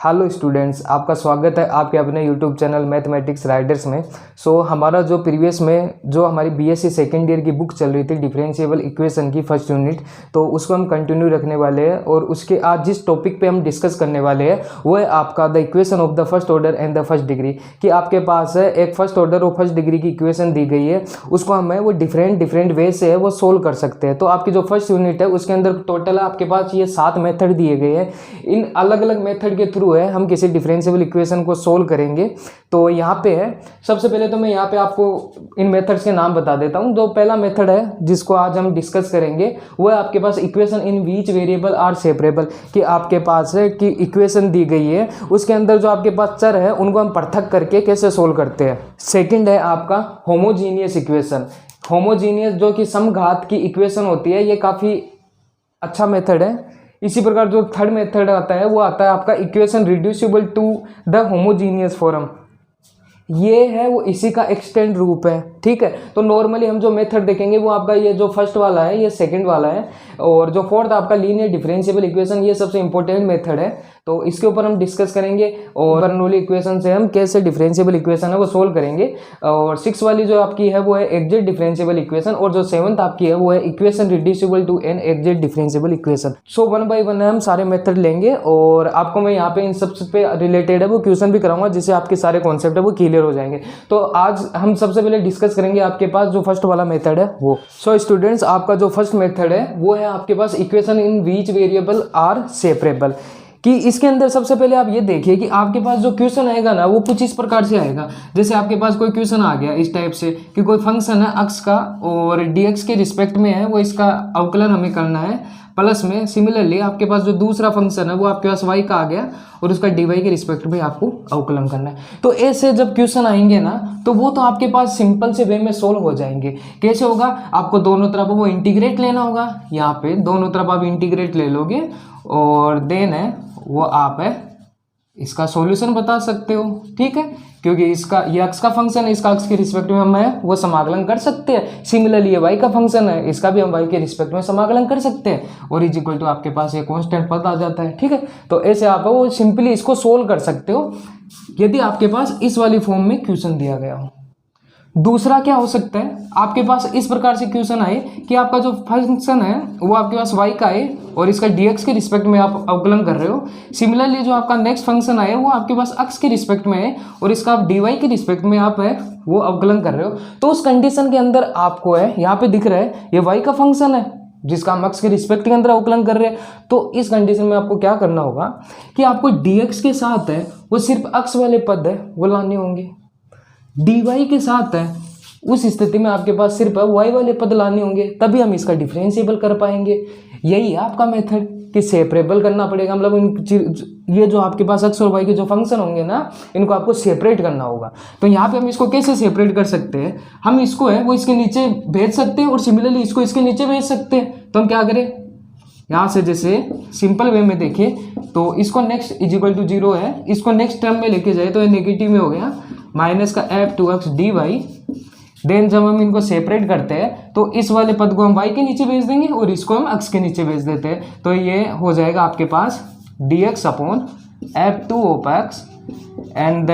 Hello students, आपका स्वागत है आपके अपने यूट्यूब चैनल मैथमेटिक्स राइडर्स में। हमारा जो प्रीवियस में जो हमारी बीएससी सेकेंड ईयर की बुक चल रही थी डिफरेंशिएबल इक्वेशन की फर्स्ट यूनिट, तो उसको हम कंटिन्यू रखने वाले हैं। और उसके आज जिस टॉपिक पे हम डिस्कस करने वाले हैं वो है आपका the equation of the first order and the first degree. कि आपके पास है एक फर्स्ट ऑर्डर और फर्स्ट डिग्री की इक्वेशन दी गई है, उसको हमें वो डिफरेंट वे से है वो सोल्व कर सकते हैं। तो आपकी जो फर्स्ट यूनिट है उसके अंदर टोटल आपके पास ये 7 मेथड दिए गए हैं। इन अलग अलग मेथड के थ्रू है हम किसी डिफरेंशिएबल इक्वेशन को सोल्व करेंगे। तो यहाँ पे है, सबसे पहले तो मैं यहाँ पे आपको इन मेथड्स के नाम बता देता हूँ। जो पहला मेथड है जिसको आज हम डिस्कस करेंगे वो है आपके पास equation in which variable are separable. कि आपके पास है कि इक्वेशन दी गई है, उसके अंदर जो आपके पास चर है उनको हम पृथक करके कैसे सोल्व करते हैं। सेकेंड है आपका होमोजीनियस इक्वेशन। होमोजीनियस जो कि समघात की इक्वेशन होती है, ये काफ़ी अच्छा मेथड है। इसी प्रकार जो थर्ड मेथड आता है वो आता है आपका equation reducible to the homogeneous form. ये है वो इसी का एक्सटेंड रूप है, ठीक है। तो नॉर्मली हम जो मेथड देखेंगे वो आपका ये जो फर्स्ट वाला है, ये सेकंड वाला है, और जो फोर्थ आपका लीनियर डिफरेंशिएबल इक्वेशन, ये सबसे इंपॉर्टेंट मेथड है। तो इसके ऊपर हम डिस्कस करेंगे और बर्नौली इक्वेशन से हम कैसे डिफरेंशिएबल इक्वेशन है वो सोल्व करेंगे। और 6 वाली जो आपकी है वो है एग्जैक्ट डिफरेंशिएबल इक्वेशन, और जो 7th आपकी है वो है equation reducible to an exact differentiable equation. So 1 by 1 हम सारे मेथड लेंगे और आपको मैं यहाँ पे इन सब पे रिलेटेड है वो क्वेश्चन भी कराऊंगा, जिससे आपके सारे कॉन्सेप्ट है वो क्लियर हो जाएंगे। तो आज हम सबसे पहले डिस्कस करेंगे आपके पास जो फर्स्ट वाला मेथड है वो। सो स्टूडेंट्स, आपका जो फर्स्ट मेथड है वो है आपके पास equation in which variable are separable. कि इसके अंदर सबसे पहले आप ये देखिए कि आपके पास जो क्वेश्चन आएगा ना वो कुछ इस प्रकार से आएगा। जैसे आपके पास कोई क्वेश्चन आ गया इस टाइप से कि कोई फंक्शन है अक्स का और dx के रिस्पेक्ट में है, वो इसका अवकलन हमें करना है प्लस में। सिमिलरली आपके पास जो दूसरा फंक्शन है वो आपके पास y का आ गया और उसका dy के रिस्पेक्ट में आपको अवकलन करना है। तो ऐसे जब क्वेश्चन आएंगे ना तो वो तो आपके पास सिंपल से वे में सोल्व हो जाएंगे। कैसे होगा? आपको दोनों तरफ वो इंटीग्रेट लेना होगा। यहाँ पे दोनों तरफ आप इंटीग्रेट ले लोगे और देन है वो आप है इसका सॉल्यूशन बता सकते हो, ठीक है। क्योंकि इसका ये अक्स का फंक्शन है, इसका अक्स के रिस्पेक्ट में हम है वो समाकलन कर सकते हैं। सिमिलरली ये वाई का फंक्शन है, इसका भी हम वाई के रिस्पेक्ट में समाकलन कर सकते हैं, और इज इक्वल टू आपके पास ये कांस्टेंट पद आ जाता है, ठीक है। तो ऐसे आप वो सिंपली इसको सोल्व कर सकते हो यदि आपके पास इस वाली फॉर्म में क्वेश्चन दिया गया हो। दूसरा क्या हो सकता है, आपके पास इस प्रकार से क्वेश्चन आए कि आपका जो फंक्शन है वो आपके पास y का है और इसका dx के रिस्पेक्ट में आप अवकलन कर रहे हो। सिमिलरली जो आपका नेक्स्ट फंक्शन आए वो आपके पास x के रिस्पेक्ट में है और इसका आप dy के रिस्पेक्ट में आप है वो अवकलन कर रहे हो। तो उस कंडीशन के अंदर आपको है यहाँ पे दिख रहा है ये y का फंक्शन है जिसका हम x के रिस्पेक्ट के अंदर अवकलन कर रहे हैं। तो इस कंडीशन में आपको क्या करना होगा कि आपको dx के साथ है वो सिर्फ x वाले पद है वो लाने होंगे, dy के साथ है उस स्थिति में आपके पास सिर्फ y वाले पद लाने होंगे, तभी हम इसका डिफरेंशिएबल कर पाएंगे। यही है आपका मेथड कि सेपरेबल करना पड़ेगा। मतलब ये जो आपके पास x और y के जो फंक्शन होंगे ना इनको आपको सेपरेट करना होगा। तो यहाँ पे हम इसको कैसे सेपरेट कर सकते हैं, हम इसको है वो इसके नीचे भेज सकते हैं और सिमिलरली इसको इसके नीचे भेज सकते हैं। तो हम क्या करें, यहाँ से जैसे सिंपल वे में देखें तो इसको नेक्स्ट इज इक्वल टू 0 है, इसको नेक्स्ट टर्म में लेके जाए तो ये नेगेटिव में हो गया माइनस का f2x dy। देन जब हम इनको सेपरेट करते हैं तो इस वाले पद को हम y के नीचे भेज देंगे और इसको हम x के नीचे भेज देते हैं। तो ये हो जाएगा आपके पास dx upon f2 of x and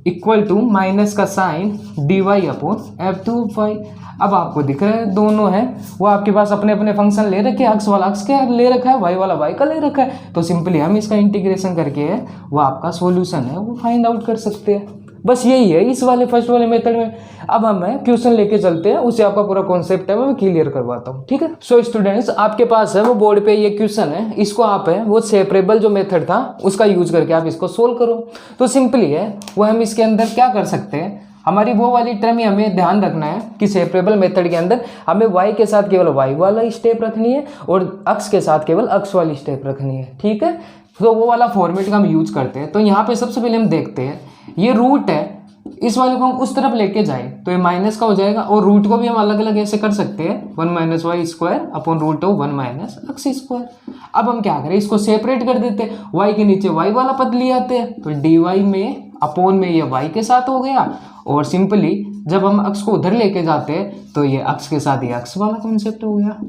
equal to minus का sign dy upon f2 of y। अब आपको दिख रहा है दोनों है वो आपके पास अपने अपने फंक्शन ले रखे हैं, x वाला x का ले रखा है, y वाला y का ले रखा है। तो सिंपली हम इसका इंटीग्रेशन करके है वो आपका सॉल्यूशन है वो फाइंड आउट कर सकते हैं। बस यही है इस वाले फर्स्ट वाले मेथड में। अब हम क्वेश्चन लेके चलते हैं, उससे आपका पूरा कॉन्सेप्ट है मैं क्लियर करवाता हूँ, ठीक है। सो स्टूडेंट्स, आपके पास है वो बोर्ड पे ये क्वेश्चन है, इसको आप है वो सेपरेबल जो मेथड था उसका यूज करके आप इसको सोल्व करो। तो सिंपली है वो हम इसके अंदर क्या कर सकते हैं, हमारी वो वाली टर्म ही हमें ध्यान रखना है कि सेपरेबल मेथड के अंदर हमें y के साथ केवल y वाला स्टेप रखनी है और x के साथ केवल x वाली स्टेप रखनी है, ठीक है। तो वो वाला फॉर्मेट का हम यूज करते हैं। तो यहाँ पे सबसे पहले हम देखते हैं ये रूट है, इस वाले को हम उस तरफ लेके जाए तो ये माइनस का हो जाएगा, और रूट को भी हम अलग अलग ऐसे कर सकते हैं 1 minus y square upon root of 1 minus x square. अब हम क्या करें, इसको सेपरेट कर देते हैं, y के नीचे y वाला पद ले आते हैं तो dy में अपॉन में ये y के साथ हो गया, और सिंपली जब हम अक्स को उधर लेके जाते हैं तो ये अक्स के साथ ये अक्स वाला कॉन्सेप्ट हो गया।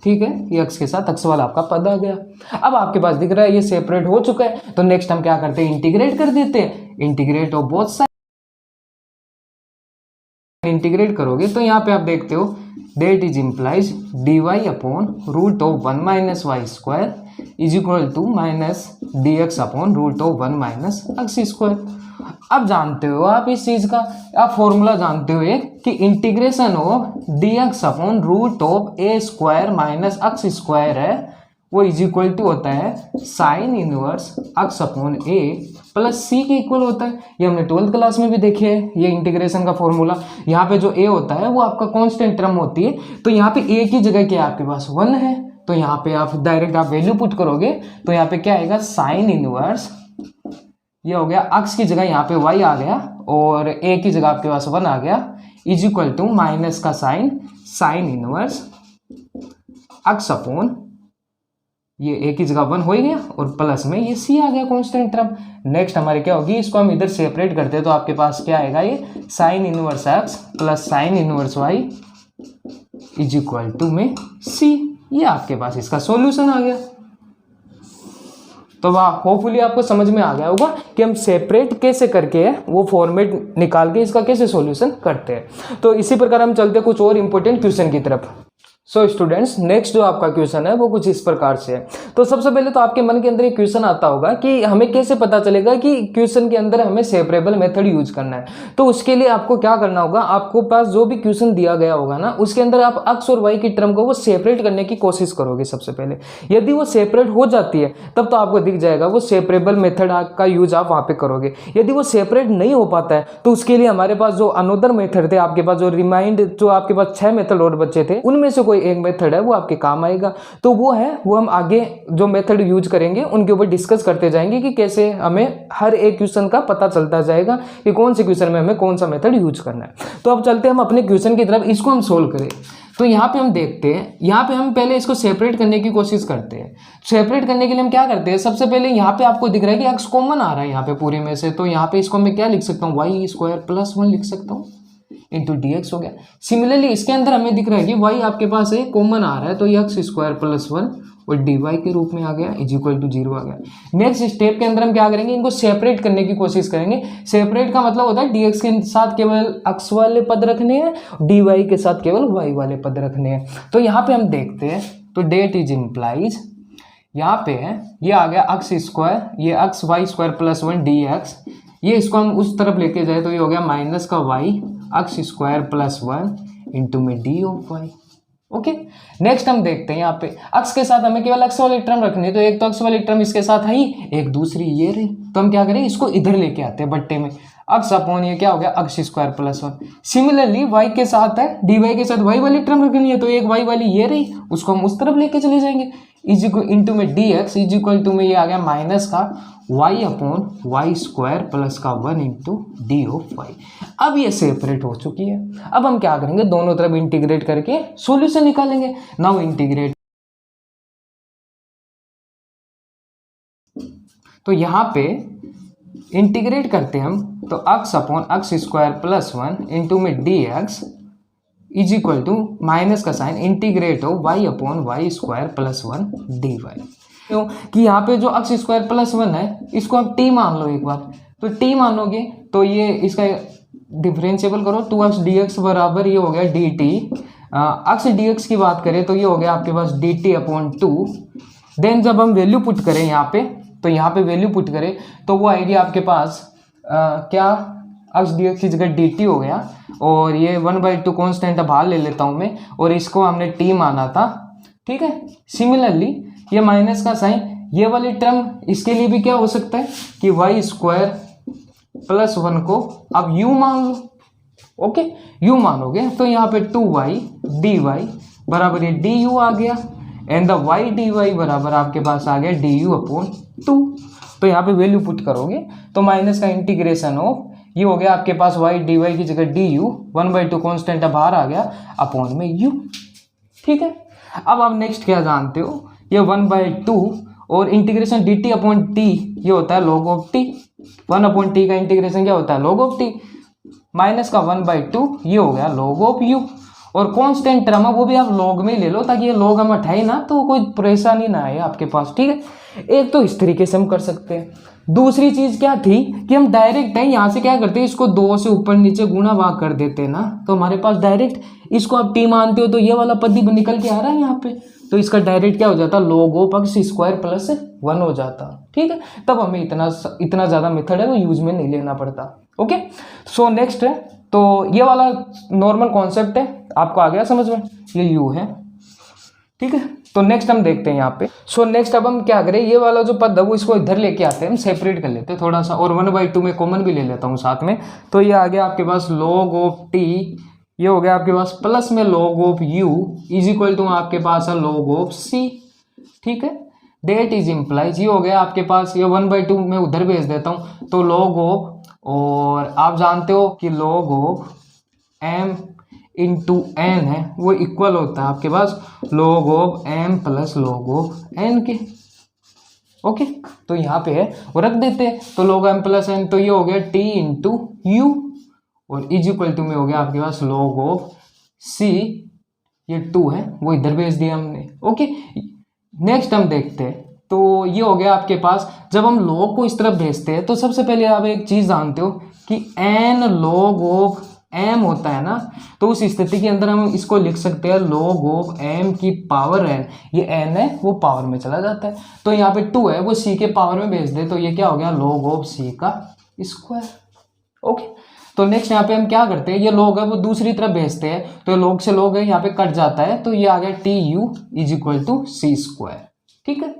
ठीक है, ये अक्स के साथ अक्स वाला आपका पद आ गया। अब आपके पास दिख रहा है ये सेपरेट हो चुका है, तो नेक्स्ट हम क्या करते हैं, इंटीग्रेट कर देते हैं। Integrate of both side, integrate करोगे तो यहाँ पे आप देखते हो that is implies dy upon root of 1 minus y square is equal to minus dx upon root of 1 minus x square. अब जानते हो आप इस चीज का, आप फॉर्मूला जानते हो एक कि integration of dx upon root of a square minus x square है, वो इज इक्वल टू होता है साइन इनवर्स एक्स अपॉन ए प्लस सी के इक्वल होता है। ये हमने 12th क्लास में भी देखे है ये इंटीग्रेशन का फॉर्मूला। यहाँ पे जो ए होता है वो आपका कांस्टेंट टर्म होती है, तो यहाँ पे ए की जगह क्या आपके पास 1 है, तो यहाँ पे आप डायरेक्ट आप वैल्यू पुट करोगे तो यहाँ पे क्या आएगा साइन इनवर्स, ये हो गया एक्स की जगह यहाँ पे वाई आ गया और ए की जगह आपके पास 1 आ गया, इज इक्वल टू माइनस का साइन इनवर्स एक्स अपॉन ये ए की जगह 1 हो ही गया और प्लस में ये सी आ गया कांस्टेंट टर्म। नेक्स्ट हमारे क्या होगी, इसको हम इधर सेपरेट करते हैं तो आपके पास क्या आएगा, ये sine inverse x plus sine inverse y is equal to में सी। ये आपके पास इसका सॉल्यूशन आ गया। तो वाह, होपफुली आपको समझ में आ गया होगा कि हम सेपरेट कैसे करके वो फॉर्मेट निकाल के इसका कैसे सॉल्यूशन करते हैं। तो इसी प्रकार हम चलते कुछ और इंपॉर्टेंट क्वेश्चन की तरफ। सो स्टूडेंट्स, नेक्स्ट जो आपका क्वेश्चन है वो कुछ इस प्रकार से है। तो सबसे पहले तो आपके मन के अंदर एक क्वेश्चन आता होगा कि हमें कैसे पता चलेगा कि क्वेश्चन के अंदर हमें सेपरेबल मेथड यूज करना है। तो उसके लिए आपको क्या करना होगा, आपको पास जो भी क्वेश्चन दिया गया होगा ना उसके अंदर आप एक्स और वाई की टर्म को वो सेपरेट करने की कोशिश करोगे सबसे पहले। यदि वो सेपरेट हो जाती है तब तो आपको दिख जाएगा वो सेपरेबल मेथड का यूज आप वहाँ पे करोगे। यदि वो सेपरेट नहीं हो पाता है तो उसके लिए हमारे पास जो अनदर मेथड थे, आपके पास जो रिमाइंड जो आपके पास 6 मेथड और बचे थे उनमें से एक मेथड है वो आपके काम आएगा। तो वो हम आगे जो मेथड यूज करेंगे उनके ऊपर डिस्कस करते जाएंगे कि कैसे हमें हर एक क्वेश्चन का पता चलता जाएगा कि कौन से क्वेश्चन में हमें कौन सा मेथड यूज करना है। तो अब चलते हैं हम अपने क्वेश्चन की तरफ, इसको हम सोल्व करें। तो यहाँ पे हम देखते हैं, यहाँ पे हम पहले इसको सेपरेट करने की कोशिश करते हैं। सेपरेट करने के लिए हम क्या करते हैं, सबसे पहले यहाँ पे आपको दिख रहा है कि एक्स कॉमन आ रहा है यहाँ पे पूरे में से, तो यहाँ पे इसको मैं क्या लिख सकता हूँ, वाई स्क्वायर प्लस 1 लिख सकता हूँ इंटू डी एक्स हो गया। सिमिलरली इसके अंदर हमें दिख रहा है कि वाई आपके पास है कॉमन आ रहा है, तो ये एक्स स्क्वायर प्लस 1 और डी वाई के रूप में आ गया इज इक्वल टू 0 आ गया। नेक्स्ट स्टेप के अंदर हम क्या करेंगे, इनको सेपरेट करने की कोशिश करेंगे। सेपरेट का मतलब होता है डी एक्स के साथ केवल एक्स वाले पद रखने हैं, डी वाई के साथ केवल वाई वाले पद रखने हैं। तो यहाँ पे हम देखते हैं, तो डेट इज इम्प्लाइज यहाँ पे है ये आ गया एक्स स्क्वायर, ये x y square plus 1 d x, ये इसको हम उस तरफ लेके जाए तो ये हो गया माइनस का y x square plus 1 into में d of y. Okay, next हम देखते हैं यहाँ पे एक्स के साथ हमें केवल एक्स वाली टर्म रखनी है, तो एक तो एक्स वाली टर्म इसके साथ है ही, एक दूसरी ये रही, तो हम क्या करें इसको इधर लेके आते हैं बट्टे में, एक्स अपॉन ये क्या हो गया x square plus 1। Similarly y के साथ है, डी वाई के साथ वाई वाली टर्म रखनी है, तो एक वाई वाली ये रही, उसको हम उस तरफ लेके चले जाएंगे, इज इक्वल इंटू में d x is equal to में ये आ गया माइनस का y upon y square plus का 1 इंटू डी ऑफ वाई। अब ये सेपरेट हो चुकी है। अब हम क्या करेंगे, दोनों तरफ इंटीग्रेट करके सॉल्यूशन निकालेंगे। नाउ इंटीग्रेट, तो यहाँ पे इंटीग्रेट करते हम, तो x upon x square plus 1 into में d x is equal to minus का साइन इंटीग्रेट हो y upon y square plus 1 d y. क्यों कि यहाँ पे जो एक्स स्क्वायर प्लस 1 है इसको आप टी मान लो एक बार, तो टी मानोगे तो ये इसका डिफरेंशिएबल करो, 2x dx बराबर ये हो गया dt। एक्स dx की बात करें तो ये हो गया आपके पास dt अपॉन 2। देन जब हम वैल्यू पुट करें यहाँ पे, तो यहाँ पे वैल्यू पुट करें तो वो आएगी आपके पास क्या एक्स dx की जगह dt हो गया, और ये 1/2 कॉन्स्टेंट बाहर ले लेता हूँ मैं, और इसको हमने t माना था। ठीक है, सिमिलरली ये माइनस का साइन, ये वाली टर्म इसके लिए भी क्या हो सकता है कि वाई स्क्वायर प्लस 1 को आप u मान लो। ओके, u मानोगे तो यहाँ पे 2y dy बराबर ये du आ गया, एंड द y dy बराबर आपके पास आ गया du अपॉन 2। तो यहाँ पे वैल्यू पुट करोगे तो माइनस का इंटीग्रेशन ऑफ ये हो गया आपके पास y dy की जगह du 1/2 कॉन्स्टेंट बाहर आ गया अपॉन में u। ठीक है, अब आप नेक्स्ट क्या जानते हो, ये 1/2 और इंटीग्रेशन dt अपॉन t ये होता है log of t। One upon T का इंटीग्रेशन क्या होता है, log ऑफ टी, माइनस का 1/2 ये हो गया log ऑफ यू। और कांस्टेंट टर्म है वो भी आप log में ले लो, ताकि ये log हम हटाए ना तो कोई परेशानी ना आए आपके पास, ठीक है। एक तो इस तरीके से हम कर सकते हैं। दूसरी चीज क्या थी कि हम डायरेक्ट है यहाँ से क्या करते हैं, इसको 2 से ऊपर नीचे गुणा भाग कर देते हैं ना, तो हमारे पास डायरेक्ट, इसको आप टी मानते हो तो ये वाला पद ही निकल के आ रहा है यहाँ पे, तो इसका डायरेक्ट क्या हो जाता, log of x square plus 1 हो जाता, ठीक है। तब हमें इतना ज़्यादा मेथड है वो यूज में नहीं लेना पड़ता। ओके, सो नेक्स्ट है, तो ये वाला नॉर्मल कॉन्सेप्ट है, आपको आ गया समझ में, ये u है, ठीक है। तो नेक्स्ट हम देखते हैं यहाँ पे। सो नेक्स्ट अब हम क्या करें, ये वाला जो पद है वो इसको इधर लेके आते हैं, हम सेपरेट कर लेते हैं थोड़ा सा, और 1/2 में कॉमन भी ले लेता हूँ साथ में। तो ये आ गया आपके पास log ऑफ t, ये हो गया आपके पास प्लस में log of u is equal to आपके पास है log ऑफ c, ठीक है। डेट इज इम्प्लाइज, ये हो गया आपके पास, ये 1/2 में उधर भेज देता हूँ, तो log ऑफ, और आप जानते हो कि log of m into n है वो इक्वल होता है आपके पास log of m plus log of n के। ओके, तो यहाँ पे है वो रख देते हैं, तो log m प्लस n, तो ये हो गया t इंटू यू, और इज इक्वल टू में हो गया आपके पास log ऑफ c, ये 2 है वो इधर भेज दिया हमने। ओके, नेक्स्ट हम देखते हैं, तो ये हो गया आपके पास, जब हम log को इस तरफ भेजते हैं तो सबसे पहले आप एक चीज जानते हो कि n log ऑफ m होता है ना, तो उस स्थिति के अंदर हम इसको लिख सकते हैं log ऑफ m की पावर n, ये n है वो पावर में चला जाता है, तो यहाँ पे 2 है वो c के पावर में भेज दे, तो ये क्या हो गया log ऑफ c का स्क्वायर। ओके, तो नेक्स्ट यहाँ पे हम क्या करते हैं, ये log है वो दूसरी तरफ भेजते हैं, तो log से log है यहाँ पे कट जाता है, तो ये आ गया t u is equal to c square, ठीक है।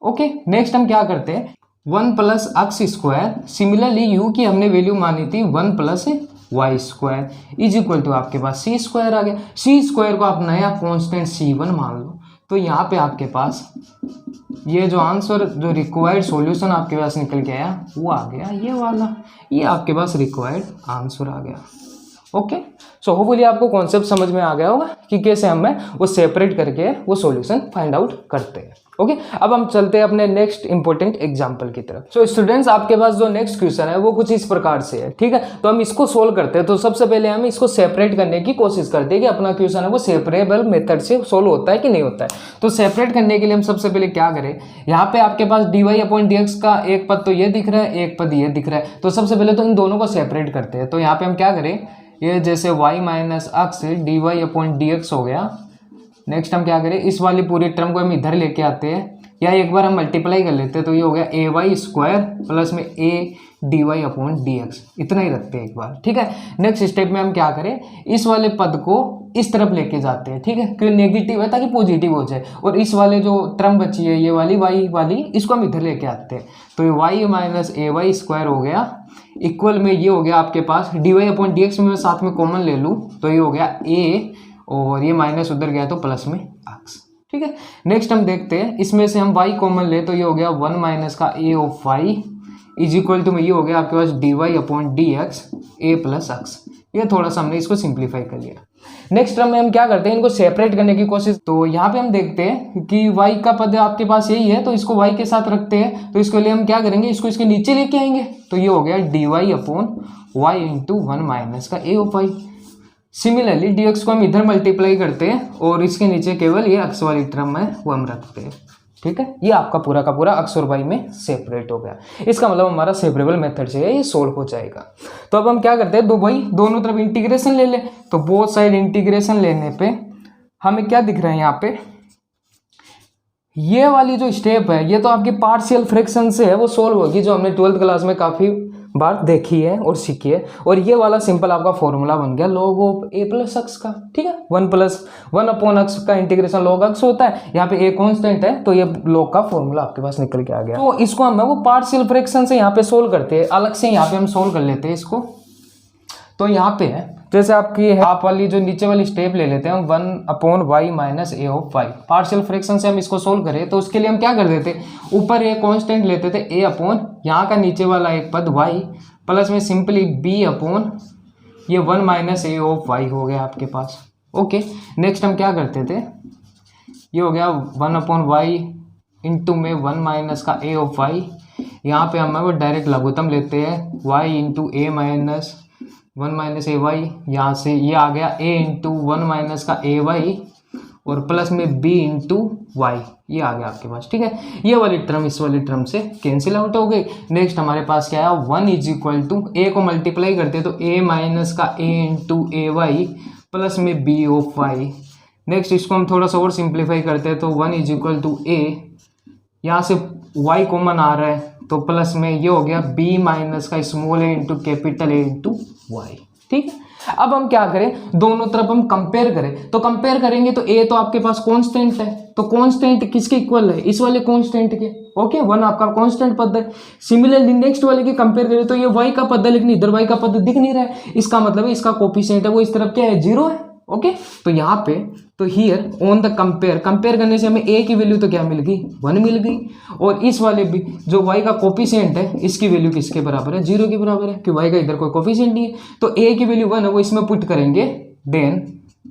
ओके, नेक्स्ट हम क्या करते हैं, 1 plus x square, similarly u की हमने वैल्यू मानी थी 1 प्लस y square is equal to आपके पास सी स्क्वायर आ गया। सी स्क्वायर को आप नया कांस्टेंट C1 मान लो, तो यहाँ पे आपके पास ये जो आंसर, जो रिक्वायर्ड सॉल्यूशन आपके पास निकल के आया वो आ गया ये वाला, ये आपके पास रिक्वायर्ड आंसर आ गया। ओके, सो होपफुली आपको कॉन्सेप्ट समझ में आ गया होगा कि कैसे हमें वो सेपरेट करके वो सॉल्यूशन फाइंड आउट करते हैं। ओके, अब हम चलते हैं अपने नेक्स्ट इंपॉर्टेंट एग्जांपल की तरफ। सो स्टूडेंट्स, आपके पास जो नेक्स्ट क्वेश्चन है वो कुछ इस प्रकार से है, ठीक है। तो हम इसको सोल्व करते हैं, तो सबसे पहले हम इसको सेपरेट करने की कोशिश करते हैं कि अपना क्वेश्चन है वो सेपरेबल मेथड से सोल्व होता है कि नहीं होता है। तो सेपरेट करने के लिए हम सबसे पहले क्या करें, यहाँ पे आपके पास dy/dx का एक पद तो ये दिख रहा है, एक पद ये दिख रहा है, तो सबसे पहले तो इन दोनों को सेपरेट करते हैं। तो यहाँ पे हम क्या करें, ये जैसे y माइनस x dy/dx हो गया। नेक्स्ट हम क्या करें, इस वाली पूरी टर्म को हम इधर लेके आते हैं, या एक बार हम मल्टीप्लाई कर लेते हैं, तो ये हो गया ay स्क्वायर प्लस में a dy/dx, इतना ही रखते हैं एक बार, ठीक है। नेक्स्ट स्टेप में हम क्या करें, इस वाले पद को इस तरफ लेके जाते हैं, ठीक है, क्योंकि नेगेटिव है ताकि पॉजिटिव हो जाए, और इस वाले जो टर्म बची है ये वाली y वाली, इसको हम इधर लेके आते हैं, तो ये y माइनस ay स्क्वायर हो गया, इक्वल में ये हो गया आपके पास dy/dx में मैं साथ में कॉमन ले लूँ, तो ये हो गया a, और ये माइनस उधर गया तो प्लस में x, ठीक है। नेक्स्ट हम देखते हैं, इसमें से हम y कॉमन ले, तो ये हो गया 1 माइनस का a of y is equal to में ये हो गया आपके पास dy/dx a प्लस x। ये थोड़ा सा हमने इसको सिंप्लीफाई कर लिया। नेक्स्ट टर्म में हम क्या करते हैं, इनको सेपरेट करने की कोशिश, तो यहाँ पे हम देखते हैं कि y का पद आपके पास यही है, तो इसको y के साथ रखते हैं, तो इसके लिए हम क्या करेंगे, इसको इसके नीचे लेके आएंगे, तो ये हो गया dy/y इंटू 1 माइनस का a of y। Similarly dx को हम इधर मल्टीप्लाई करते हैं, और इसके नीचे केवल ये x वाली टर्म है वो हम रखते हैं, ठीक है। ये आपका पूरा का पूरा x और y में सेपरेट हो गया, इसका मतलब हमारा सेपरेबल मेथड से है ये सोल्व हो जाएगा। तो अब हम क्या करते हैं, दोनों तरफ इंटीग्रेशन ले ले, तो बोथ साइड इंटीग्रेशन लेने पे हमें क्या दिख रहा है, यहाँ पे ये वाली जो स्टेप है ये तो आपकी पार्शियल फ्रैक्शन से है वो सोल्व होगी, जो हमने 12th क्लास में काफ़ी बार देखी है और सीखी है, और ये वाला सिंपल आपका फॉर्मूला बन गया log of a plus x का, ठीक है। 1+1/x का इंटीग्रेशन log x होता है, यहाँ पे a कांस्टेंट है, तो ये log का फॉर्मूला आपके पास निकल के आ गया। तो इसको हम वो पार्शियल फ्रैक्शन से यहाँ पे सोल्व करते हैं, अलग से यहाँ पे हम सोल्व कर लेते हैं इसको। तो यहाँ पे है, जैसे आपकी है आप वाली जो नीचे वाली स्टेप ले लेते हैं हम 1/y minus a of y, partial fraction से हम इसको सोल्व करें, तो उसके लिए हम क्या कर देते, ऊपर एक कांस्टेंट लेते थे a अपॉन यहाँ का नीचे वाला एक पद y, प्लस में सिंपली b अपॉन ये 1 माइनस a ऑफ y हो गया आपके पास। ओके, नेक्स्ट हम क्या करते थे, ये हो गया 1/y इंटू में 1 माइनस का a ऑफ y, यहाँ पे हम वो डायरेक्ट लघुत्तम लेते हैं y इंटू ए माइनस 1 माइनस ए वाई, यहाँ से ये आ गया a इंटू 1 माइनस का ए वाई और प्लस में b इंटू वाई, ये आ गया आपके पास। ठीक है, ये वाली टर्म इस वाली टर्म से कैंसिल आउट हो गई। नेक्स्ट हमारे पास क्या है 1 इज इक्वल टू ए को मल्टीप्लाई करते हैं तो a माइनस का a into a y plus में b ऑफ वाई। नेक्स्ट इसको हम थोड़ा सा और सिंप्लीफाई करते हैं तो 1 इज इक्वल टू a, यहाँ से y कॉमन आ रहा है तो प्लस में ये हो गया b माइनस का small a into capital A into y. ठीक है, अब हम क्या करें, दोनों तरफ हम कंपेयर करें। तो कंपेयर करेंगे तो a तो आपके पास कांस्टेंट है, तो कांस्टेंट किसके इक्वल है, इस वाले कांस्टेंट के। ओके, 1 आपका कांस्टेंट पद है। सिमिलरली नेक्स्ट वाले की कंपेयर करें तो ये y का पद है, लेकिन इधर y का पद दिख नहीं रहा है, इसका मतलब है इसका कोफिशिएंट है वो इस तरफ क्या है, 0 है। ओके, तो यहाँ पे तो हियर ऑन द कंपेयर करने से हमें a की वैल्यू तो क्या मिल गई, 1 मिल गई, और इस वाले भी जो y का कोफिशिएंट है इसकी वैल्यू किसके बराबर है, 0 के बराबर है, कि y का इधर कोई कोफिशिएंट नहीं है। तो a की वैल्यू 1 है वो इसमें पुट करेंगे, देन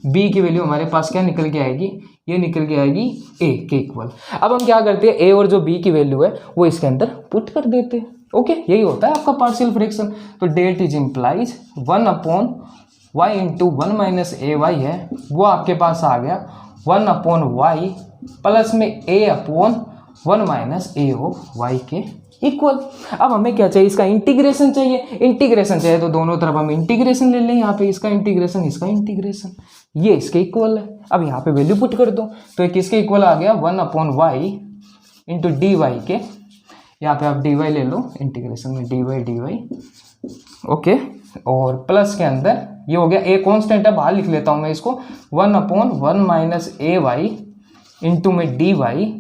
b की वैल्यू हमारे पास क्या निकल के आएगी, ये निकल के आएगी a के इक्वल। अब हम क्या करते हैं, a और जो b की वैल्यू है वो इसके अंदर पुट कर देते हैं। ओके, यही होता है आपका पार्शियल फ्रैक्शन। तो that is implies 1 upon y into 1 minus A y है, वो आपके पास आ गया 1 अपॉन वाई प्लस में a upon 1 minus a of y के इक्वल। अब हमें क्या चाहिए, इसका इंटीग्रेशन चाहिए। इंटीग्रेशन चाहिए तो दोनों तरफ हम इंटीग्रेशन ले लें, यहाँ पे इसका इंटीग्रेशन इसका इंटीग्रेशन, ये इसके इक्वल है। अब यहाँ पे वैल्यू पुट कर दो तो ये किसके इक्वल आ गया, 1 upon y into d y के, यहाँ पे आप डी वाई ले लो, इंटीग्रेशन में डी वाई। ओके, और प्लस के अंदर ये हो गया, ए कांस्टेंट है बाहर लिख लेता हूँ मैं इसको, 1 अपॉन 1 माइनस ए वाई इंटू में d y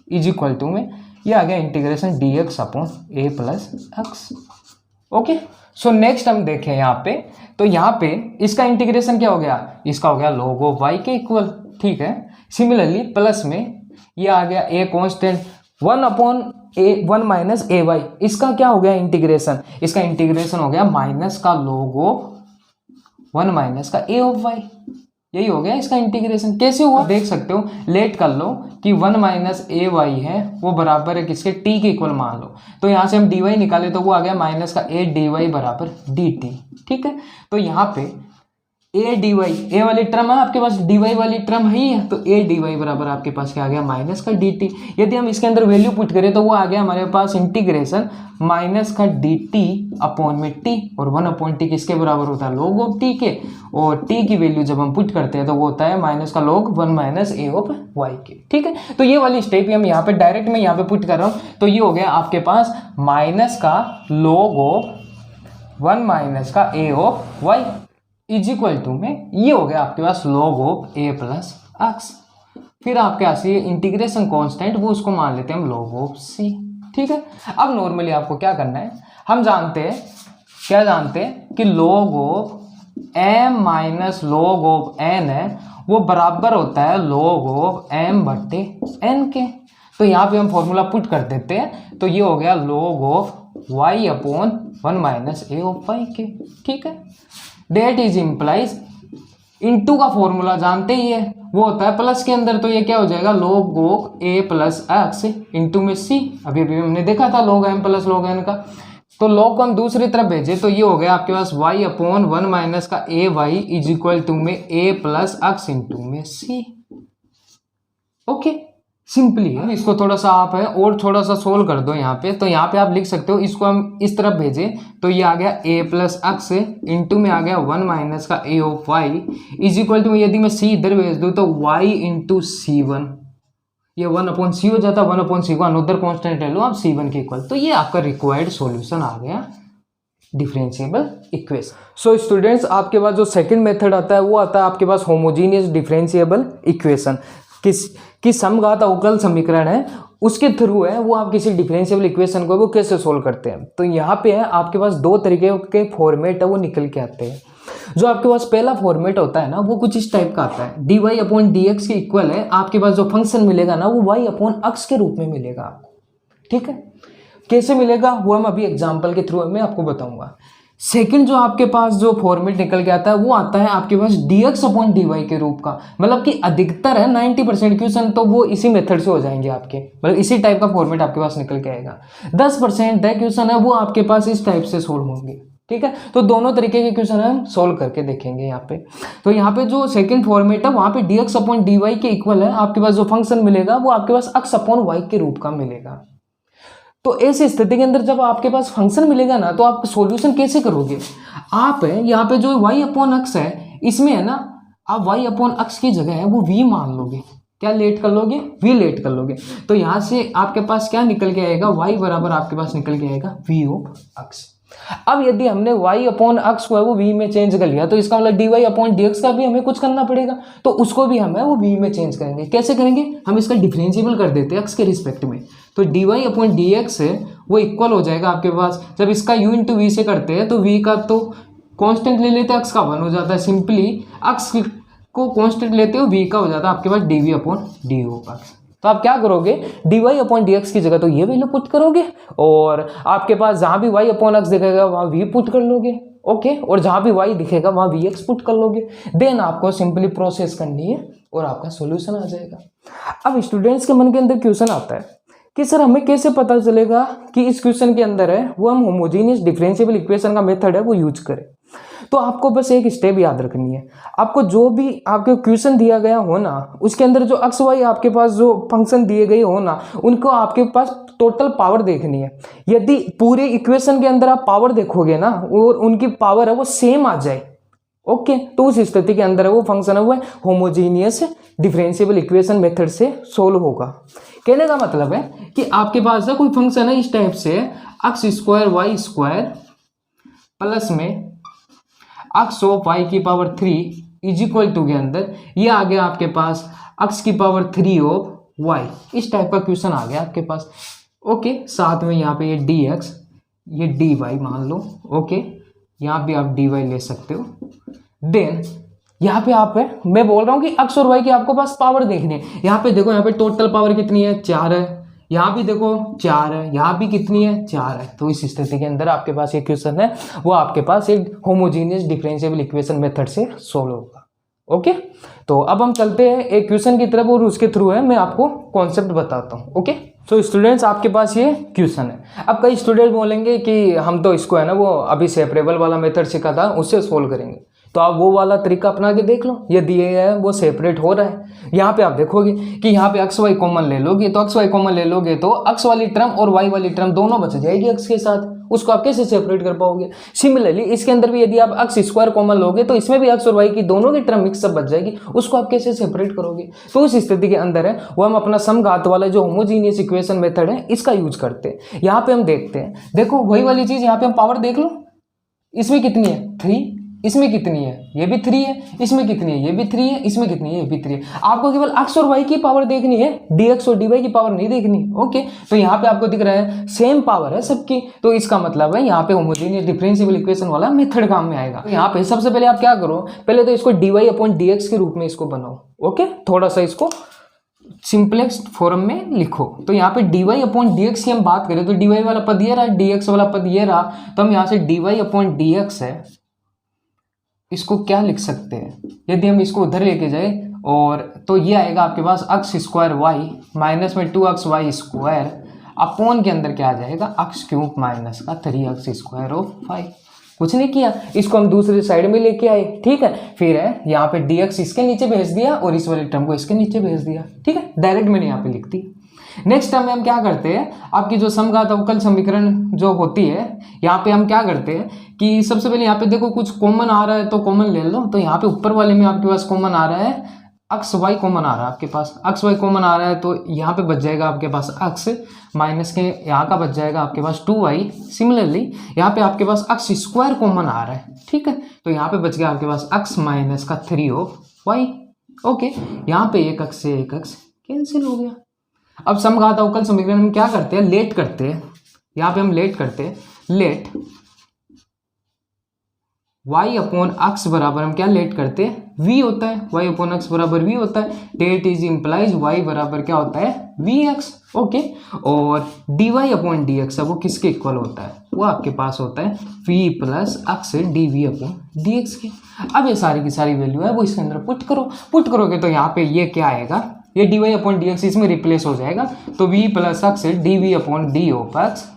is equal to में ये आ गया इंटीग्रेशन डी एक्स अपॉन ए plus x. Okay, so next हम देखें यहाँ पे, तो यहाँ पे इसका इंटीग्रेशन क्या हो गया, इसका हो गया log ऑफ y के इक्वल। ठीक है, सिमिलरली प्लस में ये आ गया a constant 1 upon a 1 minus A y, इसका क्या हो गया इंटीग्रेशन, इसका इंटीग्रेशन हो गया माइनस का log ऑफ 1 माइनस का ए ऑफ वाई, यही हो गया इसका इंटीग्रेशन। कैसे हुआ देख सकते हो, लेट कर लो कि 1 माइनस ए वाई है वो बराबर है किसके, टी के इक्वल मान लो। तो यहाँ से हम डी वाई निकाले तो वो आ गया माइनस का ए डी वाई बराबर डी टी। ठीक है, तो यहाँ पे ए डी वाई, ए वाली टर्म है आपके पास, डी वाई वाली टर्म है ही है, तो ए डी वाई बराबर आपके पास क्या आ गया, माइनस का डी टी। यदि हम इसके अंदर वैल्यू पुट करें तो वो आ गया हमारे पास इंटीग्रेशन माइनस का डी टी अपॉन में टी, और 1 अपॉन टी किसके बराबर होता है, log ऑफ टी के, और टी की वैल्यू जब हम पुट करते हैं तो वो होता है माइनस का log 1 minus a of y के। ठीक है, तो ये वाली स्टेप हम यहाँ पे डायरेक्ट में यहाँ पे पुट कर रहा हूँ, तो ये हो गया आपके पास माइनस का log ऑफ 1 माइनस का A of y is equal to में ये हो गया आपके पास log of A plus x. फिर आपके पास ये इंटीग्रेशन कांस्टेंट वो उसको मान लेते हैं हम log ऑफ सी। ठीक है, अब नॉर्मली आपको क्या करना है, हम जानते हैं क्या जानते हैं कि log of m minus log of n है वो बराबर होता है log ऑफ m बट्टे n के। तो यहाँ पे हम फॉर्मूला पुट कर देते हैं तो ये हो गया log of y upon 1 minus a of y के। ठीक है, डेट इज इम्प्लाइज इनटू का फॉर्मूला जानते ही है वो होता है प्लस के अंदर, तो ये क्या हो जाएगा log of a plus x into में c। अभी हमने देखा था log m plus log n का, तो log को हम दूसरी तरफ भेजे तो ये हो गया आपके पास y अपॉन 1 माइनस का ए वाई इज इक्वल टू में a प्लस एक्स इंटू में c। ओके, सिंपली है, इसको थोड़ा सा आप है और थोड़ा सा सोल्व कर दो यहाँ पे, तो यहाँ पे आप लिख सकते हो, इसको हम इस तरफ भेजे तो ये आ गया a प्लस एक्स इंटू में आ गया 1 माइनस का a of y is equal to, यदि मैं c इधर भेज दूँ तो y इंटू सी वन, ये 1 अपॉन सी हो जाता है, 1 अपॉन सी वन उधर कॉन्स्टेंट ले लो आप c1 के इक्वल। तो ये आपका रिक्वायर्ड सॉल्यूशन आ गया डिफरेंशिएबल इक्वेशन। सो स्टूडेंट्स, आपके पास जो सेकंड मेथड आता है वो आता है आपके पास होमोजीनियस डिफरेंशिएबल इक्वेशन, कि समघात अवकल समीकरण है उसके थ्रू है वो आप किसी डिफरेंशिएबल इक्वेशन को वो कैसे सोल्व करते हैं। तो यहाँ पे है आपके पास दो तरीके के फॉर्मेट है वो निकल के आते हैं। जो आपके पास पहला फॉर्मेट होता है ना वो कुछ इस टाइप का आता है, d y upon d x के इक्वल है, आपके पास जो फंक्शन मिलेगा ना वो वाई अपॉन एक्स के रूप में मिलेगा आपको। ठीक है, कैसे मिलेगा वो हम अभी एग्जाम्पल के थ्रू मैं आपको बताऊंगा। सेकंड जो आपके पास जो फॉर्मेट निकल के आता है वो आता है आपके पास dx अपॉन dy के रूप का, मतलब कि अधिकतर है 90% क्वेश्चन तो वो इसी मेथड से हो जाएंगे आपके, मतलब इसी टाइप का फॉर्मेट आपके पास निकल के आएगा। 10% है क्वेश्चन है वो आपके पास इस टाइप से सोल्व होंगे, ठीक है। तो दोनों तरीके के क्वेश्चन हम सोल्व करके देखेंगे यहाँ पे। तो यहाँ पे जो सेकंड फॉर्मेट है वहाँ पे dx अपॉन dy के इक्वल है आपके पास जो फंक्शन मिलेगा वो आपके पास x अपॉन y के रूप का मिलेगा। तो ऐसी स्थिति के अंदर जब आपके पास फंक्शन मिलेगा ना तो आप सॉल्यूशन कैसे करोगे, आप यहाँ पे जो y अपॉन x है इसमें है ना आप y अपॉन x की जगह है वो v मान लोगे, क्या लेट कर लोगे, v लेट कर लोगे। तो यहाँ से आपके पास क्या निकल के आएगा, y बराबर आपके पास निकल के आएगा v ऑफ x। अब यदि हमने y अपॉन x को है वो v में चेंज कर लिया तो इसका मतलब dy अपॉन dx का भी हमें कुछ करना पड़ेगा, तो उसको भी हमें वो v में चेंज करेंगे। कैसे करेंगे, हम इसका डिफरेंशिएबल कर देते हैं x के रिस्पेक्ट में, तो dy अपॉन dx है वो इक्वल हो जाएगा आपके पास, जब इसका u इंटू वी से करते हैं तो v का तो कांस्टेंट ले लेते हैं, x का 1 हो जाता है, सिंपली x को कांस्टेंट लेते हो v का हो जाता है आपके पास dv अपॉन dy होगा। तो आप क्या करोगे, dy अपॉन dx की जगह तो ये वैल्यू पुट करोगे और आपके पास जहाँ भी y अपॉन x दिखेगा वहाँ v पुट कर लोगे, ओके, और जहाँ भी y दिखेगा वहाँ vx पुट कर लोगे। देन आपको सिंपली प्रोसेस करनी है और आपका सॉल्यूशन आ जाएगा। अब स्टूडेंट्स के मन के अंदर क्वेश्चन आता है कि सर हमें कैसे पता चलेगा कि इस क्वेश्चन के अंदर है वो हम होमोजेनियस डिफरेंशिएबल इक्वेशन का मेथड है वो यूज करें। तो आपको बस एक स्टेप याद रखनी है, आपको जो भी आपके क्वेश्चन दिया गया हो ना उसके अंदर जो एक्स वाई आपके पास जो फंक्शन दिए गए हो ना उनको आपके पास टोटल पावर देखनी है। यदि पूरे इक्वेशन के अंदर आप पावर देखोगे ना और उनकी पावर है वो सेम आ जाए, ओके, तो उस स्थिति के अंदर वो फंक्शन है वो होमोजेनियस डिफरेंशिएबल इक्वेशन मेथड से सोल्व होगा। कहने का मतलब है कि आपके पास है कोई फंक्शन है इस टाइप से x square y square plus में एक्स ऑफ वाई की पावर 3 इज इक्वल टू के अंदर ये आ गया आपके पास एक्स की पावर 3 ऑफ वाई, इस टाइप का क्वेश्चन आ गया आपके पास, ओके। साथ में यहाँ पे ये डी एक्स ये डी वाई मान लो, ओके, यहाँ भी आप डी वाई ले सकते हो। देन यहाँ पे आप है मैं बोल रहा हूँ कि एक्स और वाई की आपको पास पावर देखनी है। यहाँ पे देखो यहाँ पे टोटल पावर कितनी है 4 है, यहाँ भी देखो 4 है, यहाँ भी कितनी है 4 है। तो इस स्थिति के अंदर आपके पास एक क्वेश्चन है वो आपके पास एक होमोजेनियस डिफरेंशिएबल इक्वेशन मेथड से सोल्व होगा, ओके। तो अब हम चलते हैं एक क्वेश्चन की तरफ और उसके थ्रू है मैं आपको कॉन्सेप्ट बताता हूँ, ओके। तो स्टूडेंट्स आपके पास ये क्वेश्चन है। अब कई स्टूडेंट बोलेंगे कि हम तो इसको है ना वो अभी सेपरेबल वाला मेथड सीखा था उससे सोल्व करेंगे, तो आप वो वाला तरीका अपना के देख लो, ये दिए है वो सेपरेट हो रहा है। यहाँ पे आप देखोगे कि यहाँ पे एक्स वाई कॉमन ले लोगे तो एक्स वाई कॉमन ले लोगे तो एक्स वाली टर्म और वाई वाली टर्म दोनों बच जाएगी एक्स के साथ, उसको आप कैसे सेपरेट कर पाओगे। सिमिलरली इसके अंदर भी यदि आप एक्स स्क्वायर कॉमन लोगे तो इसमें भी एक्स और वाई की दोनों की टर्म मिक्सअप बच जाएगी, उसको आप कैसे सेपरेट करोगे। तो उस स्थिति के अंदर है वो हम अपना समघात वाला जो होमोजीनियस इक्वेशन मेथड है इसका यूज करते हैं। यहाँ पे हम देखते हैं, देखो वही वाली चीज यहाँ पे हम पावर देख लो, इसमें कितनी है 3, इसमें कितनी है ये भी 3 है, इसमें कितनी है ये भी 3 है, इसमें कितनी है ये भी 3 है। आपको केवल एक्स और वाई की पावर देखनी है, डीएक्स और डीवाई की पावर नहीं देखनी, ओके। तो यहाँ पे आपको दिख रहा है सेम पावर है सबकी, तो इसका मतलब है यहाँ पे होमोजेनियस डिफरेंशिएबल इक्वेशन वाला मेथड काम में आएगा। तो यहाँ पे सबसे पहले आप क्या करो, पहले तो इसको dy अपॉन dx के रूप में इसको बनाओ, ओके, थोड़ा सा इसको सिंपलेक्स फॉर्म में लिखो। तो यहाँ पे dy अपॉन dx की हम बात करें तो dy वाला पद ये रहा, dx वाला पद ये रहा, तो हम यहाँ से dy अपॉन dx है इसको क्या लिख सकते हैं, यदि हम इसको उधर लेके जाए और तो ये आएगा आपके पास एक्स स्क्वायर वाई माइनस में 2x वाई स्क्वायर अपॉन के अंदर क्या आ जाएगा एक्स क्यूब माइनस का 3x स्क्वायर ऑफ 5। कुछ नहीं किया, इसको हम दूसरी साइड में लेके आए, ठीक है। फिर है यहाँ पे dx इसके नीचे भेज दिया और इस वाले टर्म को इसके नीचे भेज दिया, ठीक है, डायरेक्ट मैंने यहाँ पे लिख दी। नेक्स्ट टर्म में हम क्या करते हैं, आपकी जो समघात अवकल समीकरण जो होती है यहाँ पे हम क्या करते हैं कि सबसे पहले यहाँ पे देखो कुछ कॉमन आ रहा है तो कॉमन ले लो। तो यहाँ पे ऊपर वाले में आपके पास कॉमन आ रहा है एक्स वाई कॉमन आ रहा है, आपके पास एक्स वाई कॉमन आ रहा है तो यहाँ पे बच जाएगा आपके पास एक्स माइनस के यहाँ का बच जाएगा आपके पास 2y। सिमिलरली यहाँ पे आपके पास एक्स स्क्वायर कॉमन आ रहा है, ठीक है, तो यहाँ पे बच गया आपके पास एक्स माइनस का 3 ऑफ y, ओके। यहाँ पे एक एक्स से एक एक्स कैंसिल हो गया। अब समघात अवकल समीकरण में क्या करते हैं, लेट करते हैं, यहाँ पे हम लेट करते हैं, लेट y अपॉन एक्स बराबर हम क्या लेट करते हैं v होता है, y अपॉन एक्स बराबर v होता है, डेट इज इम्प्लाइज y बराबर क्या होता है vx, ओके। और dy अपॉन dx है वो किसके इक्वल होता है, वो आपके पास होता है v plus x dv upon dx के। अब ये सारी की सारी वैल्यू है वो इसके अंदर पुट करोगे तो यहाँ पे ये क्या आएगा, ये dy अपॉन dx इसमें रिप्लेस हो जाएगा। तो v plus x dv upon d of x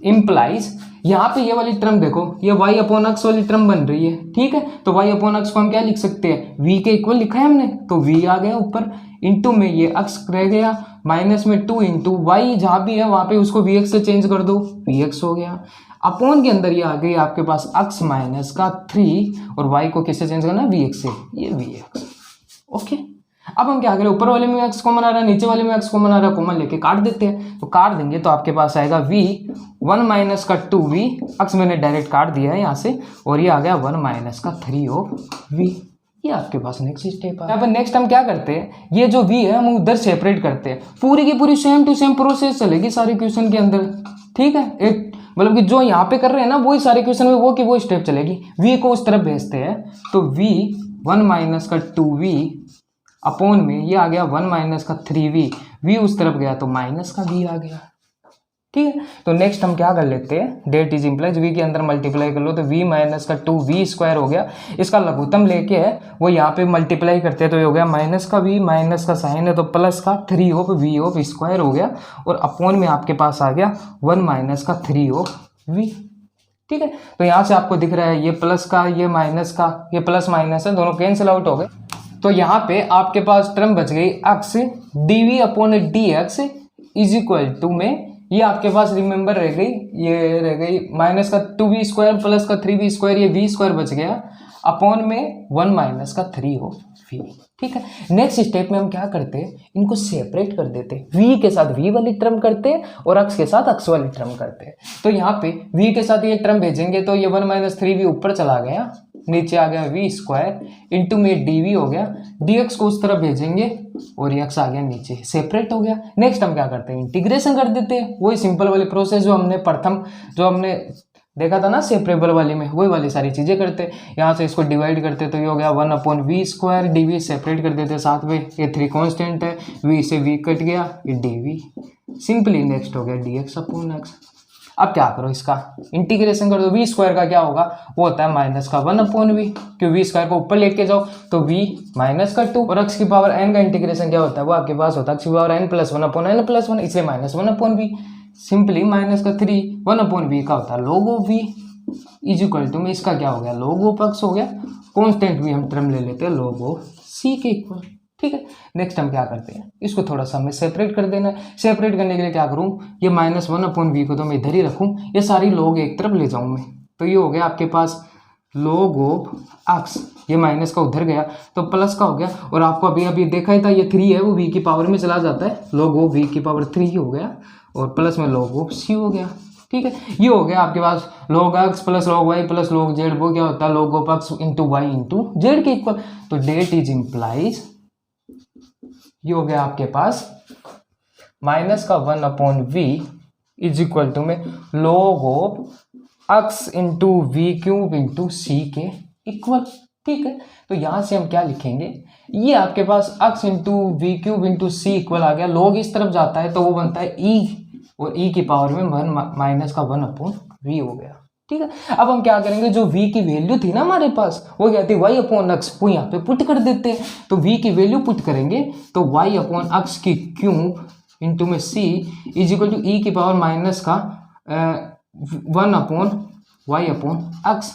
implies, यहाँ पे ये वाली टर्म देखो, ये y अपॉन x वाली टर्म बन रही है, ठीक है। तो y अपॉन x को हम क्या लिख सकते हैं, v के इक्वल लिखा है हमने, तो v आ गया ऊपर, इंटू में ये x रह गया, माइनस में 2 इंटू y जहाँ भी है वहाँ पे उसको vx से चेंज कर दो, vx हो गया। अपॉन के अंदर ये आ गई आपके पास x माइनस का 3 और y को किससे चेंज करना है, vx से, ये vx। ओके, अब हम क्या करें, ऊपर वाले में x कॉमन आ रहा है, नीचे वाले में x कॉमन आ रहा है, कॉमन लेके काट देते हैं। तो काट देंगे तो आपके पास आएगा v 1 माइनस का 2v, x मैंने डायरेक्ट काट दिया है यहाँ से, और ये आ गया 1 माइनस का 3 ऑफ v। ये आपके पास नेक्स्ट स्टेप है। यहाँ पर नेक्स्ट हम क्या करते हैं, ये जो v है हम उधर सेपरेट करते हैं, पूरी की पूरी सेम टू सेम प्रोसेस चलेगी सारे क्वेश्चन के अंदर, ठीक है। एक मतलब कि जो यहाँ पे कर रहे हैं ना वही सारे क्वेश्चन में वो की वो स्टेप चलेगी। v को उस तरफ भेजते हैं तो v 1 माइनस का 2v अपॉन में ये आ गया 1 माइनस का 3v, v उस तरफ गया तो माइनस का v आ गया, ठीक है। तो नेक्स्ट हम क्या कर लेते हैं, डेट इज इम्प्लाइज v के अंदर मल्टीप्लाई कर लो तो v माइनस का 2v स्क्वायर हो गया, इसका लघुत्तम लेके है वो यहाँ पे मल्टीप्लाई करते हैं तो ये हो गया माइनस का v, माइनस का साइन है तो प्लस का 3 ऑफ v ऑफ स्क्वायर हो गया, और अपॉन में आपके पास आ गया 1 माइनस का 3 ऑफ v, ठीक है। तो यहाँ से आपको दिख रहा है ये प्लस का, ये माइनस का, ये प्लस माइनस है, दोनों कैंसिल आउट हो गए। तो यहाँ पे आपके पास टर्म बच गई x dv upon dx is equal to में ये आपके पास रिमेंबर रह गई, ये रह गई माइनस का 2v स्क्वायर प्लस का 3v स्क्वायर, ये v स्क्वायर बच गया, अपॉन में 1 माइनस का 3 ऑफ v, ठीक है। नेक्स्ट स्टेप में हम क्या करते हैं, इनको सेपरेट कर देते हैं, v के साथ v वाली टर्म करते हैं और x के साथ x वाली टर्म करते हैं। तो यहाँ पे v के साथ ये टर्म भेजेंगे तो ये 1 माइनस 3v ऊपर चला गया, नीचे आ गया v स्क्वायर इंटू में dv हो गया, dx को उस तरफ भेजेंगे और ये x आ गया नीचे, सेपरेट हो गया। नेक्स्ट हम क्या करते हैं, इंटीग्रेशन कर देते हैं, वही सिंपल वाली प्रोसेस जो हमने प्रथम जो हमने देखा था ना सेपरेबल वाली में, वही वाली सारी चीज़ें करते हैं। यहाँ से इसको डिवाइड करते तो ये हो गया 1 upon v square, dv separate कर देते साथ में, ये 3 कांस्टेंट है, v से v कट गया, ये dv सिंपली नेक्स्ट हो गया dx अपॉन x। अब क्या करो, इसका इंटीग्रेशन कर दो, v स्क्वायर का क्या होगा, वो होता है माइनस का 1 अपॉन वी, क्यों v स्क्वायर को ऊपर लेके जाओ तो v माइनस का 2, और x की पावर n का इंटीग्रेशन क्या होता है, वो आपके पास होता है x की power n plus 1 upon n plus 1, इसलिए minus 1 upon v, simply minus का 3 1 अपॉन वी का होता है log of v is equal to में इसका क्या हो गया log ऑफ x हो गया, कॉन्स्टेंट भी हम टर्म ले लेते हैं log ऑफ c के इक्वल, ठीक है। नेक्स्ट हम क्या करते हैं, इसको थोड़ा सा हमें सेपरेट कर देना है। सेपरेट करने के लिए क्या करूं, ये माइनस 1 अपॉन वी को तो मैं इधर ही रखूं, ये सारी log एक तरफ ले जाऊं मैं, तो ये हो गया आपके पास log ऑफ x, ये माइनस का उधर गया तो प्लस का हो गया, और आपको अभी अभी देखा ही था ये 3 है वो v की पावर में चला जाता है, log ऑफ v की पावर 3 हो गया, और प्लस में log ऑफ c हो गया, ठीक है। ये हो गया आपके पास log x plus log y plus log z, वो क्या होता है log of x into y into z के इक्वल। तो डेट इज इम्प्लाइज ये हो गया आपके पास माइनस का 1 upon v is equal to में log of x into v cube into C के इक्वल, ठीक है। तो यहाँ से हम क्या लिखेंगे, ये आपके पास x into v cube into C equal आ गया, log इस तरफ जाता है तो वो बनता है e, और e की पावर में 1 माइनस का 1 अपॉन वी हो गया, ठीक है। अब हम क्या करेंगे, जो v की वैल्यू थी ना हमारे पास वो क्या थी y अपॉन x, वो यहाँ पे पुट कर देते हैं। तो v की वैल्यू पुट करेंगे तो y अपॉन x की क्यूब इंटू में c is equal to e की पावर माइनस का 1 upon y upon x।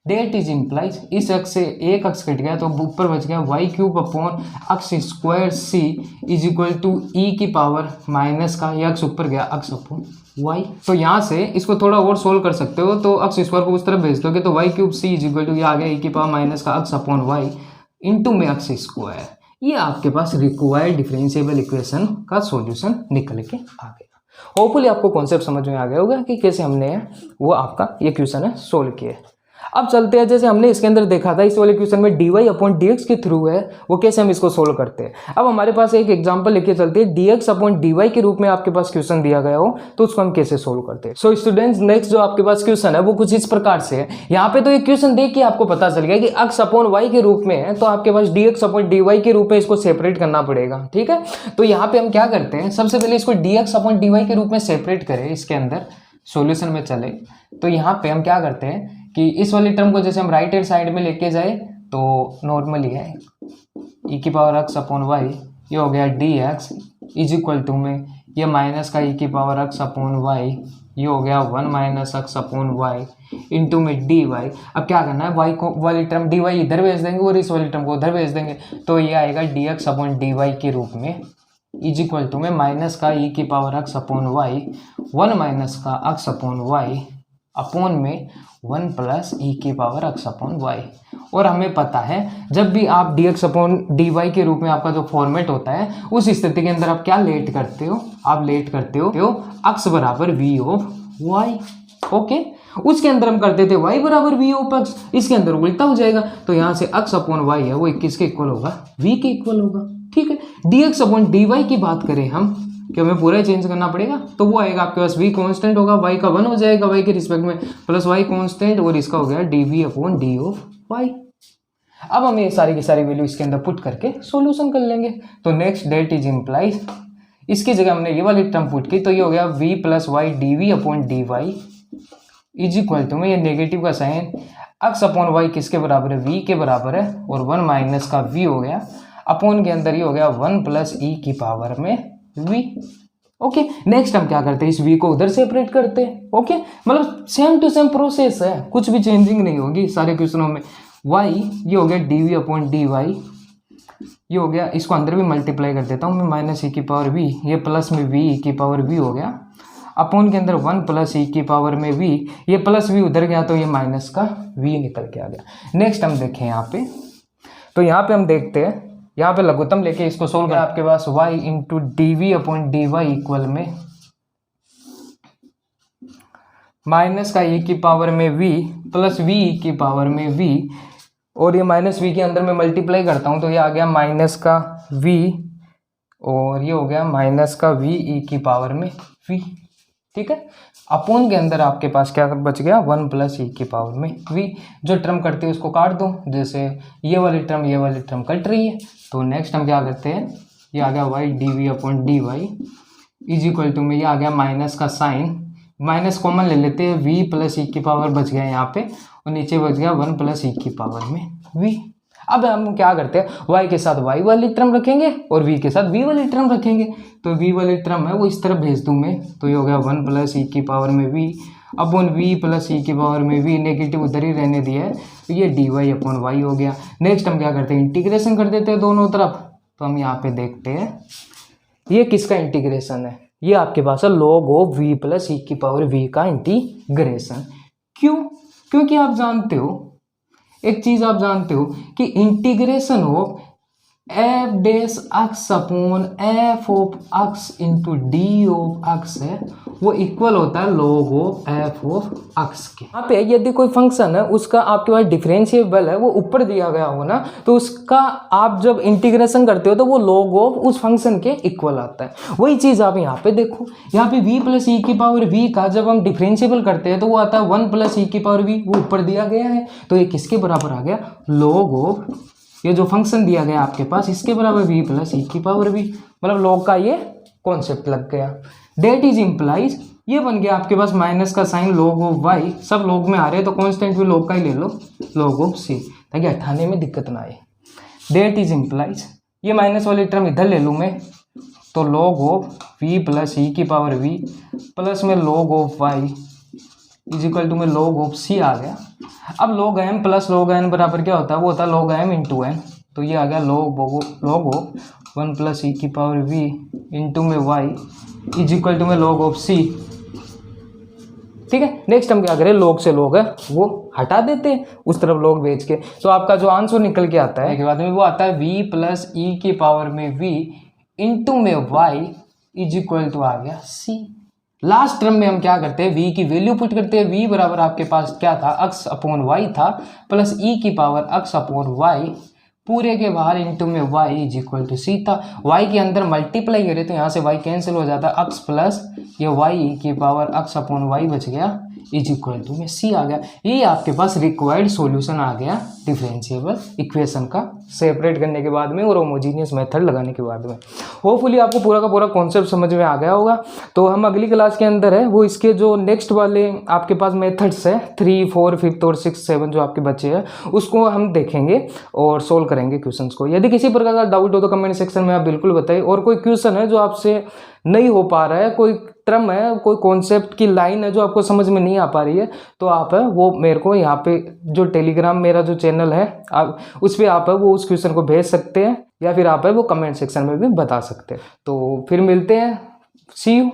That is implies इस x से एक x कट गया तो ऊपर बच गया y cube upon x square c is equal to e की पावर माइनस का x ऊपर गया x अपॉन y। तो यहाँ से इसको थोड़ा और सोल्व कर सकते हो, तो x स्क्वायर को उस तरफ भेज दोगे तो y cube c is equal to ये आ गया e की पावर माइनस का x अपॉन y इंटू में x स्क्वायर। ये आपके पास रिक्वायर्ड डिफरेंशिएबल इक्वेशन का सॉल्यूशन निकल के आ गया। होपफुली आपको कॉन्सेप्ट समझ में आ गया होगा कि कैसे हमने वो आपका ये क्वेश्चन है सोल्व किया। अब चलते हैं, जैसे हमने इसके अंदर देखा था इस वाले क्वेश्चन में dy अपॉन dx के थ्रू है, वो कैसे हम इसको सोल्व करते हैं। अब हमारे पास एक एग्जांपल लेके चलते हैं, dx अपॉन dy के रूप में आपके पास क्वेश्चन दिया गया हो तो उसको हम कैसे सोल्व करते हैं। सो स्टूडेंट्स, नेक्स्ट जो आपके पास क्वेश्चन है वो कुछ इस प्रकार से है। यहाँ पे तो ये क्वेश्चन देख के आपको पता चल गया कि x अपॉन y के रूप में है, तो आपके पास dx अपॉन dy के रूप में इसको सेपरेट करना पड़ेगा, ठीक है। तो यहाँ पे हम क्या करते हैं, सबसे पहले इसको dx अपॉन dy के रूप में सेपरेट करें इसके अंदर। सॉल्यूशन में चले तो यहाँ पे हम क्या करते हैं कि इस वाली टर्म को जैसे हम राइट हैंड साइड में लेके जाए तो नॉर्मली है e की पावर x अपॉन वाई, ये हो गया dx इज इक्वल टू में ये माइनस का e की पावर x अपॉन वाई, ये हो गया 1 minus x upon y into में dy। अब क्या करना है, y को वाली टर्म dy इधर भेज देंगे और इस वाली टर्म को उधर भेज देंगे, तो ये आएगा dx अपॉन dy के रूप में इज इक्वल टू में माइनस का e की power x upon y 1 minus का x अपॉन वाई अपॉन में 1 प्लस e की पावर x अपॉन वाई। और हमें पता है जब भी आप dx अपॉन dy के रूप में आपका जो फॉर्मेट होता है उस स्थिति के अंदर आप क्या लेट करते हो, आप लेट करते हो x बराबर v ऑफ y। ओके, उसके अंदर हम करते थे y बराबर v ऑफ x, इसके अंदर उल्टा हो जाएगा, तो यहाँ से x अपॉन y है वो 21 के इक्वल होगा, v के इक्वल होगा। ठीक है, dx अपॉन dy की बात करें हम कि हमें पूरा चेंज करना पड़ेगा, तो वो आएगा आपके पास v कांस्टेंट होगा, y का 1 हो जाएगा y के रिस्पेक्ट में, प्लस y कांस्टेंट और इसका हो गया dv upon d of y। अब हम ये सारी की सारी वैल्यू इसके अंदर पुट करके सॉल्यूशन कर लेंगे। तो नेक्स्ट डेट इज इम्प्लाइज, इसकी जगह हमने ये वाली टर्म पुट की तो ये हो गया v plus y dv upon dy is equal to में ये नेगेटिव का साइन x अपॉन वाई किसके बराबर है, v के बराबर है, और 1 माइनस का v हो गया अपॉन के अंदर ये हो गया 1 प्लस e की पावर में v। ओके, नेक्स्ट हम क्या करते हैं, इस v को उधर सेपरेट करते हैं। ओके, मतलब सेम टू सेम प्रोसेस है, कुछ भी चेंजिंग नहीं होगी सारे क्वेश्चनों में। y ये हो गया dv अपॉन dy, ये हो गया, इसको अंदर भी मल्टीप्लाई कर देता हूँ मैं, माइनस e की पावर v, ये प्लस में v e की पावर v हो गया अपॉन के अंदर 1 प्लस e की पावर में v, ये प्लस v उधर गया तो ये माइनस का v निकल के आ गया। नेक्स्ट हम देखें यहाँ पे, तो यहाँ पे हम देखते हैं, यहाँ पे लघुत्तम लेके इसको सोल्व करें, आपके पास y into D we upon D Y equal में माइनस का e की पावर में v प्लस v e की पावर में v, और ये माइनस v के अंदर मैं मल्टीप्लाई करता हूँ तो ये आ गया माइनस का v और ये हो गया माइनस का v e की पावर में v। ठीक है, अपॉन के अंदर आपके पास क्या बच गया, 1 प्लस e की पावर में v। जो टर्म करते हैं उसको काट दो, जैसे ये वाली टर्म कट रही है। तो नेक्स्ट हम क्या करते हैं, ये आ गया y d we upon D y is equal to में ये आ गया माइनस का साइन, माइनस कॉमन ले लेते हैं, v प्लस e की पावर बच गया यहाँ पे, और नीचे बच गया 1 प्लस e की पावर में v। अब हम क्या करते हैं, y के साथ y वाली टर्म रखेंगे और v के साथ v वाली टर्म रखेंगे। तो v वाली टर्म है वो इस तरफ भेज दूं मैं, तो ये हो गया 1 प्लस e की पावर में v upon v plus e की पावर में v, नेगेटिव उधर ही रहने दिया है, तो ये dy अपॉन y हो गया। नेक्स्ट हम क्या करते हैं, इंटीग्रेशन कर देते हैं दोनों तरफ। तो हम यहाँ पे देखते हैं ये किसका इंटीग्रेशन है, ये आपके पास है log of v plus e की पावर v का इंटीग्रेशन। क्यों, क्योंकि आप जानते हो, एक चीज आप जानते हो कि integration of F dash x upon F of x into D of x है वो इक्वल होता है log of F of x के। यहाँ पे यदि कोई फंक्शन है उसका आपके पास डिफरेंशिएबल है वो ऊपर दिया गया हो ना, तो उसका आप जब इंटीग्रेशन करते हो तो वो log ऑफ उस फंक्शन के इक्वल आता है। वही चीज आप यहाँ पे देखो, यहाँ पे v प्लस ई की पावर v का जब हम डिफरेंशिएबल करते हैं तो वो आता है 1 प्लस ई की पावर v, वो ऊपर दिया गया है, तो ये किसके बराबर आ गया, log ऑफ ये जो फंक्शन दिया गया आपके पास इसके बराबर v प्लस ई की पावर v, मतलब log का ये कॉन्सेप्ट लग गया। डेट इज इम्प्लाइज ये बन गया आपके पास माइनस का साइन log ऑफ y, सब log में आ रहे हैं तो कांस्टेंट भी log का ही ले लो, log ऑफ c, ताकि हटाने में दिक्कत ना आए। डेट इज इम्प्लाइज ये माइनस वाली टर्म इधर ले लूँ मैं, तो log of v plus e की पावर v प्लस में log of y is equal to में log ऑफ c आ गया। अब log m plus log n बराबर क्या होता है, वो होता है log m इंटू n, तो ये आ गया log ऑफ 1 प्लस ई की पावर v इंटू में y इज इक्वल टू में log ऑफ c। ठीक है, नेक्स्ट हम क्या करें, log से log है वो हटा देते हैं उस तरफ log भेज के, तो आपका जो आंसर निकल के आता है के बाद में वो आता है v प्लस ई की पावर में v इंटू में y इज इक्वल टू आ गया c। लास्ट टर्म में हम क्या करते हैं, v की वैल्यू पुट करते हैं, v बराबर आपके पास क्या था, x अपॉन y था, प्लस e की पावर x अपॉन y पूरे के बाहर इंटू में y इज इक्वल टू सी था। y के अंदर मल्टीप्लाई करें तो यहाँ से y कैंसिल हो जाता है, x प्लस ये y की पावर x अपॉन y बच गया इज इक्वल टू में सी आ गया। ये आपके पास रिक्वायर्ड सॉल्यूशन आ गया डिफरेंशिएबल इक्वेशन का, सेपरेट करने के बाद में और होमोजीनियस मेथड लगाने के बाद में। होपफुली आपको पूरा का पूरा कॉन्सेप्ट समझ में आ गया होगा। तो हम अगली क्लास के अंदर है वो इसके जो नेक्स्ट वाले आपके पास मेथड्स है 3, 4, 5 और 6, 7 जो आपके बच्चे हैं उसको हम देखेंगे और सोल्व करेंगे क्वेश्चंस को। यदि किसी प्रकार का डाउट हो तो कमेंट सेक्शन में आप बिल्कुल बताइए, और कोई क्वेश्चन है जो आपसे नहीं हो पा रहा है, कोई टर्म है, कोई कॉन्सेप्ट की लाइन है जो आपको समझ में नहीं आ पा रही है, तो आप है वो मेरे को यहाँ पे जो टेलीग्राम मेरा जो चैनल है आप उस पर आप है वो उस क्वेश्चन को भेज सकते हैं, या फिर आप है वो कमेंट सेक्शन में भी बता सकते हैं। तो फिर मिलते हैं, सी यू।